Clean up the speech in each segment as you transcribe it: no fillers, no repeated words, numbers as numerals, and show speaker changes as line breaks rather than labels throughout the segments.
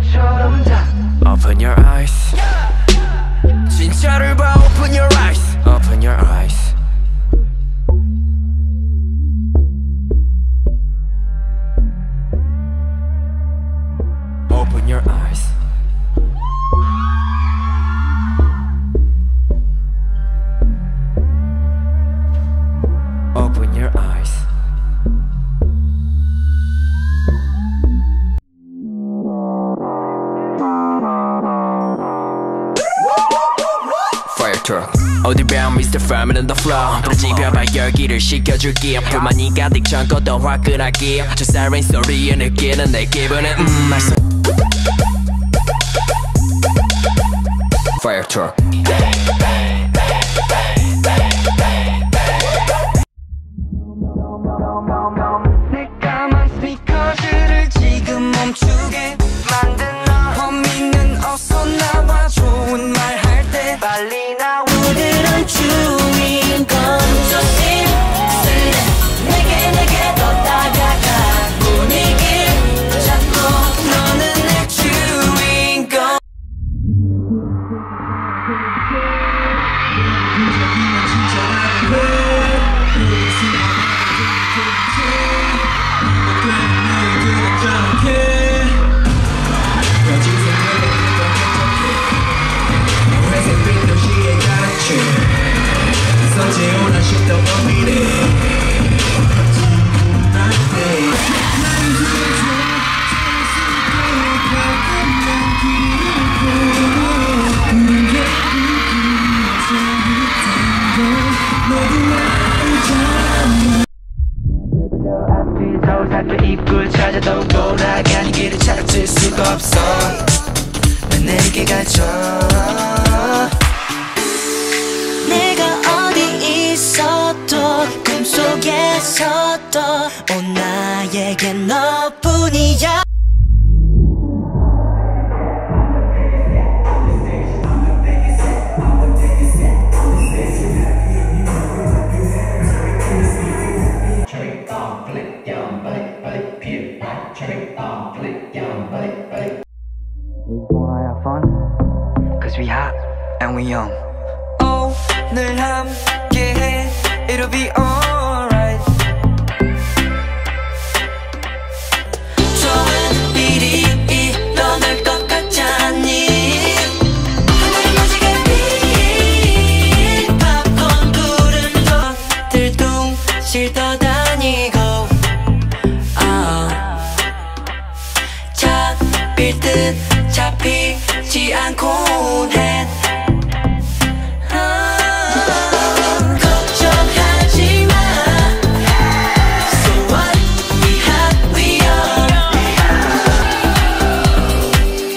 것처럼 다
Open your eyes. 진짜를 봐. Open your eyes. Open your eyes. Open your eyes. Open your eyes. Fire truck. 어디 봐 Mr. Farmer on the floor. 부러지벼봐 열기를 식혀줄게. 불만이 가득 참고 더 화끈하게. 저 사이렌 소리에 느끼는 내 기분은 맛있어. Fire truck.
내 까만 스피커들을 지금 멈추게 만든 너 범인은 어서 나와 좋은 말 할 때 빨리 나와 오늘은 주인공 조심스레 내게 더 다가가 분위기 잡고 너는 내 주인공 앞뒤 입구를 찾아도 돌아가는 길을 찾을 수가 없어 왜 내게 가져 내가 어디 있어도 꿈속에서도 온 나에게 너뿐이야
We wanna have fun, cause we hot and we young.
오늘 함께해 It'll be alright 좋은 일이 일어날 것 같지 않니 하늘이 무지개 핀 팝콘 구름도 들둥실 떠다니고 잡힐 듯 잡히지 않곤 해 걱정하지 마 So what? We hot, we young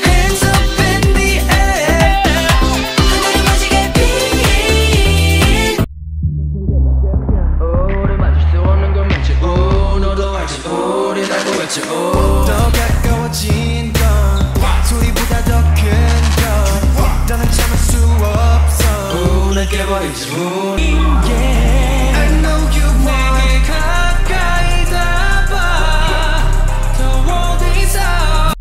Hands up in the air 하늘이 무지개 핀
우리 맞을 수 없는 건 맞지. 너도 알지. 우리 달고 있지.
더 가까워진 건 소리보다 더 큰 건 더는 참을 수 없어
느껴버리지.
Yeah I know you want 내게 가까이 다봐 The world is out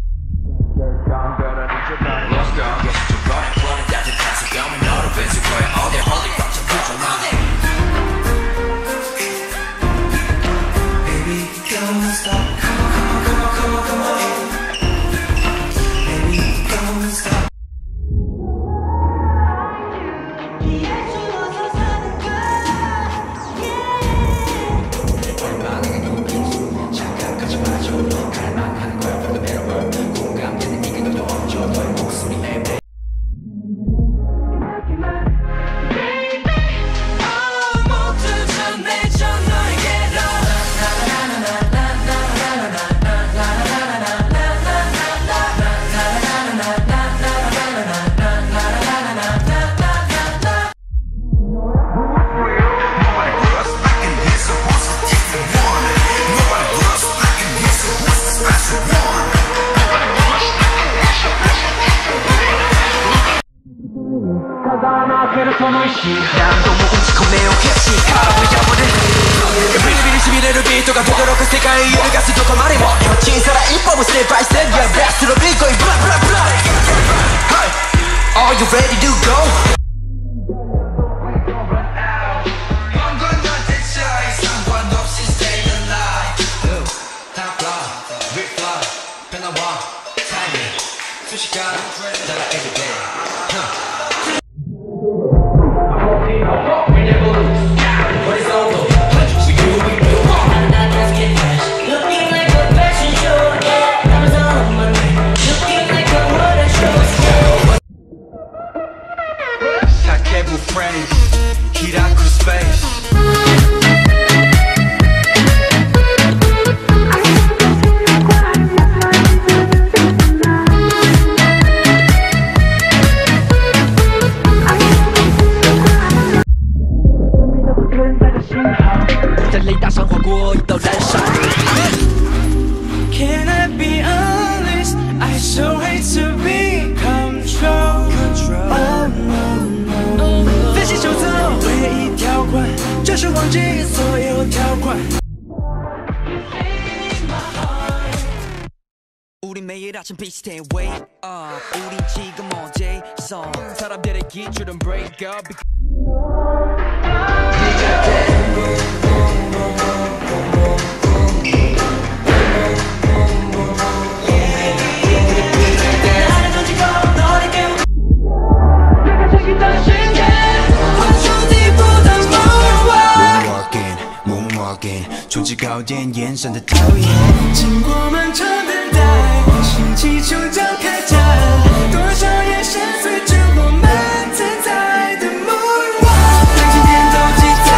Let's go. 계속 좀 꺼내 꺼내 따뜻한 색감은 너를 뺏을 거야. 어디 홀리 꽉 잡혀줘.
Baby don't stop Come on come on come on come on come on Baby don't stop 난도 모금 치고 매우 캐치 가라고 잡아대 비리비리 시비 れるビートが轟く世界揺るがすどこまでも小さな一歩もステップバイステップ Yeah, best のビートにブラブラブラ Hey, are you ready to go? Can I be honest? I so hate to be control. Oh no no. 分析守则唯一条款，就是忘记所有条款。
우린 매일 아침 비슷해 wake up 우린 지금 어제서 사람들의 기준은 break up
从制高点延伸的讨厌，经过漫长等待，心气球将开展，多少眼神随着我们自在的 moonwalk， 让今天都精彩。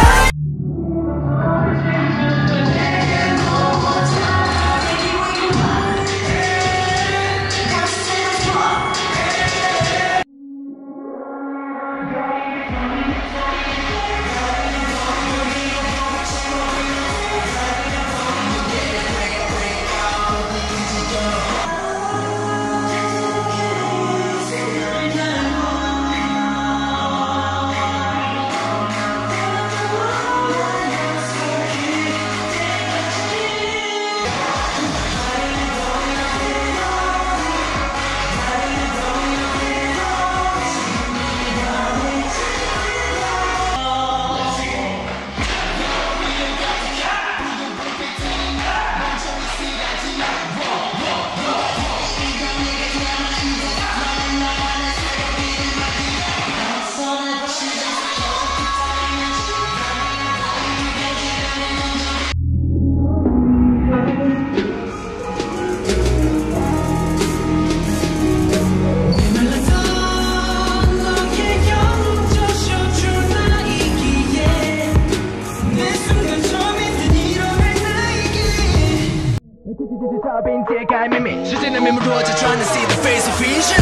揭开秘密，时间的面目若只 trying to see the face of vision。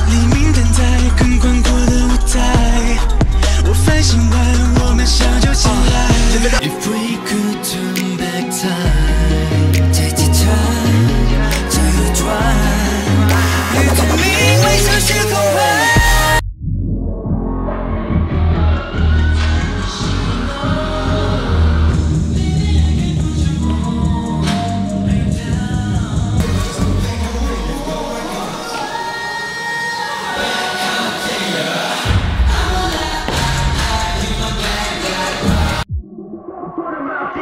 黎明等待更宽阔的舞台，我反省完，我们小酒起来。If we could turn back time， take the time， 自由转，与透明微笑是空白。 Put 'em out.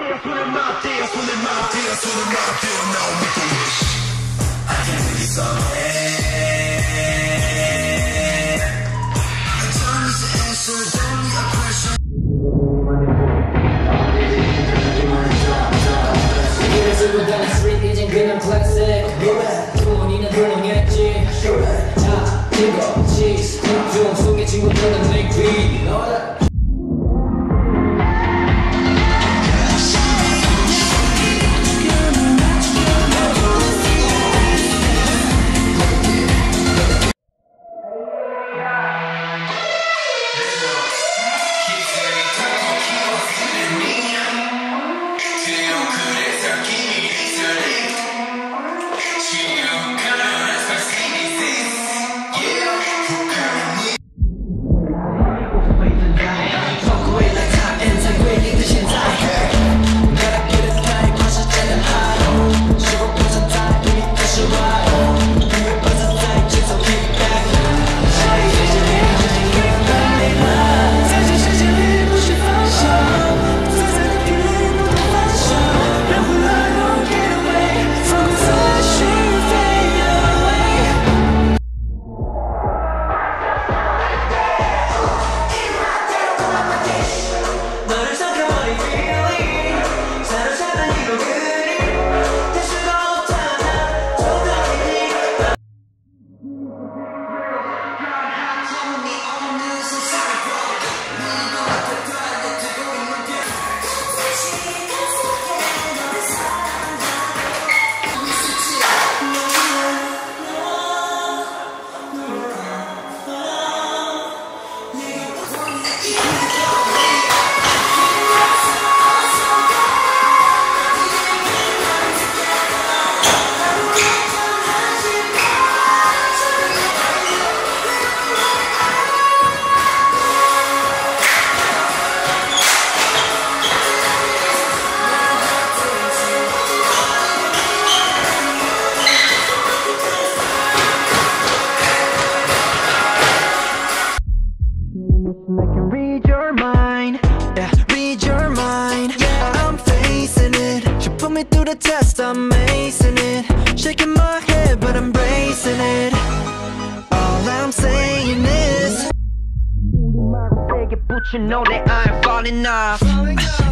you know that I ain't falling off.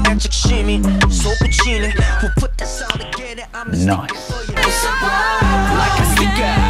약적심이 솟구치네. We'll put this all together. I'm
Nice.
like a sticker.